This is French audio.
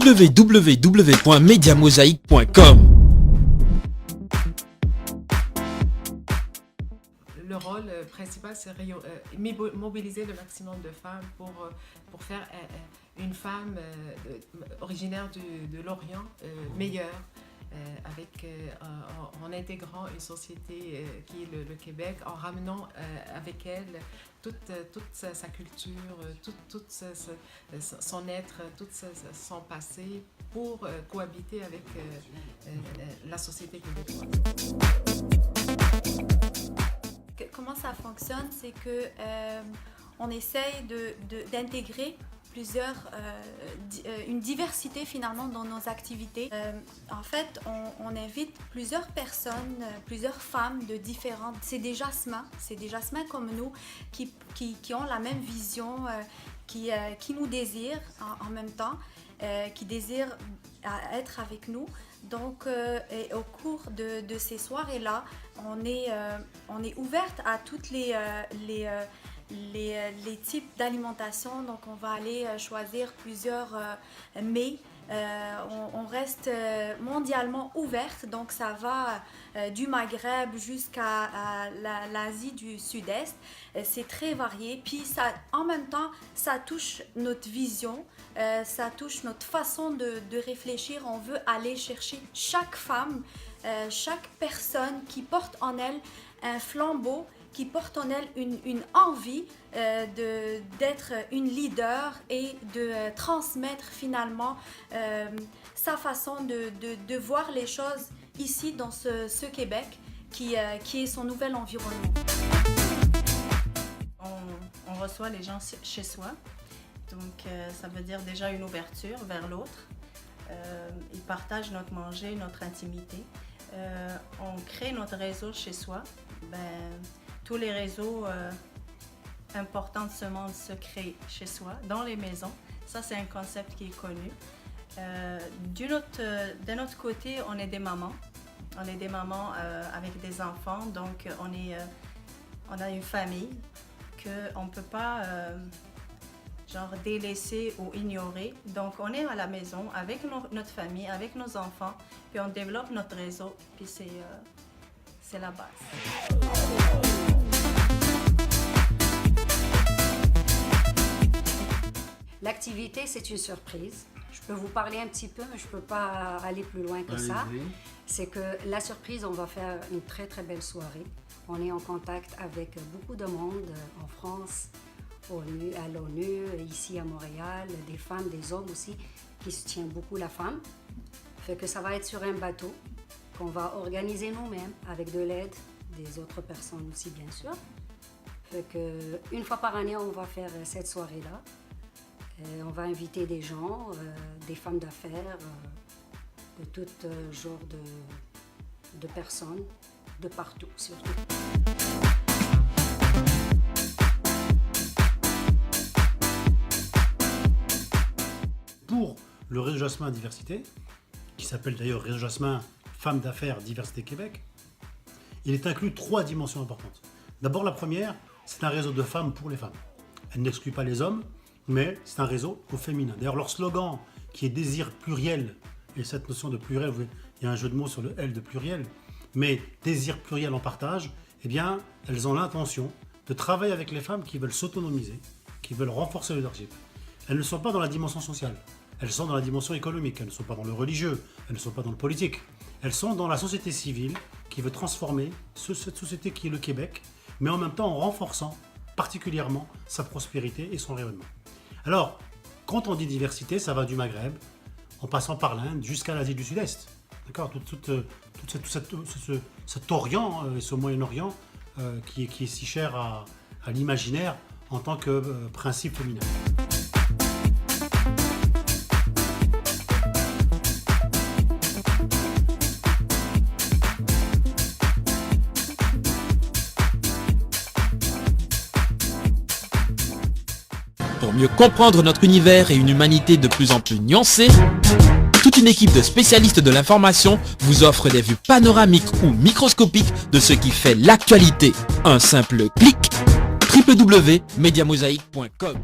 www.mediamosaïque.com. Le rôle principal, c'est mobiliser le maximum de femmes pour faire une femme originaire de l'Orient meilleure, en intégrant une société qui est le Québec, en ramenant avec elle toute sa culture, tout son être, tout son passé, pour cohabiter avec la société québécoise. Comment ça fonctionne, c'est que on essaye d'intégrer une diversité finalement dans nos activités. En fait, on invite plusieurs personnes, plusieurs femmes de différentes... C'est des jasmins comme nous qui ont la même vision, qui nous désirent en même temps, qui désirent être avec nous. Donc, et au cours de ces soirées-là, on est ouverte à toutes les types d'alimentation. Donc, on va aller choisir plusieurs mets. On reste mondialement ouverte, donc ça va du Maghreb jusqu'à l'Asie du Sud-Est. C'est très varié, puis en même temps, ça touche notre vision, ça touche notre façon de réfléchir. On veut aller chercher chaque femme, chaque personne qui porte en elle un flambeau, qui porte en elle une envie d'être une leader et de transmettre finalement sa façon de voir les choses ici dans ce Québec qui est son nouvel environnement. On reçoit les gens chez soi, donc ça veut dire déjà une ouverture vers l'autre. Ils partagent notre manger, notre intimité. On crée notre réseau chez soi. Tous les réseaux importants de ce monde se créent chez soi, dans les maisons. Ça, c'est un concept qui est connu. De notre côté, on est des mamans. On est des mamans avec des enfants, donc on a une famille qu'on ne peut pas délaisser ou ignorer. Donc, on est à la maison avec notre famille, avec nos enfants, puis on développe notre réseau, puis c'est la base. L'activité, c'est une surprise. Je peux vous parler un petit peu, mais je ne peux pas aller plus loin que ça. C'est que la surprise, on va faire une très très belle soirée. On est en contact avec beaucoup de monde en France, à l'ONU, ici à Montréal, des femmes, des hommes aussi, qui soutiennent beaucoup la femme. Fait que ça va être sur un bateau qu'on va organiser nous-mêmes avec de l'aide des autres personnes aussi, bien sûr. Fait que une fois par année, on va faire cette soirée-là. On va inviter des gens, des femmes d'affaires, de tout genre de personnes, de partout surtout. Pour le réseau Jasmin Diversité, qui s'appelle d'ailleurs Réseau Jasmin Femmes d'affaires Diversité Québec, il est inclus 3 dimensions importantes. D'abord, la première, c'est un réseau de femmes pour les femmes. Elle n'exclut pas les hommes, mais c'est un réseau au féminin. D'ailleurs, leur slogan, qui est désir pluriel, et cette notion de pluriel, il y a un jeu de mots sur le L de pluriel, mais désir pluriel en partage, eh bien, elles ont l'intention de travailler avec les femmes qui veulent s'autonomiser, qui veulent renforcer le leadership. Elles ne sont pas dans la dimension sociale, elles sont dans la dimension économique, elles ne sont pas dans le religieux, elles ne sont pas dans le politique. Elles sont dans la société civile qui veut transformer cette société qui est le Québec, mais en même temps en renforçant particulièrement sa prospérité et son rayonnement. Alors, quand on dit diversité, ça va du Maghreb, en passant par l'Inde, jusqu'à l'Asie du Sud-Est. D'accord, tout cet Orient, ce Moyen-Orient, qui est si cher à l'imaginaire en tant que principe féminin. Pour mieux comprendre notre univers et une humanité de plus en plus nuancée, toute une équipe de spécialistes de l'information vous offre des vues panoramiques ou microscopiques de ce qui fait l'actualité. Un simple clic, www.mediamosaïque.com.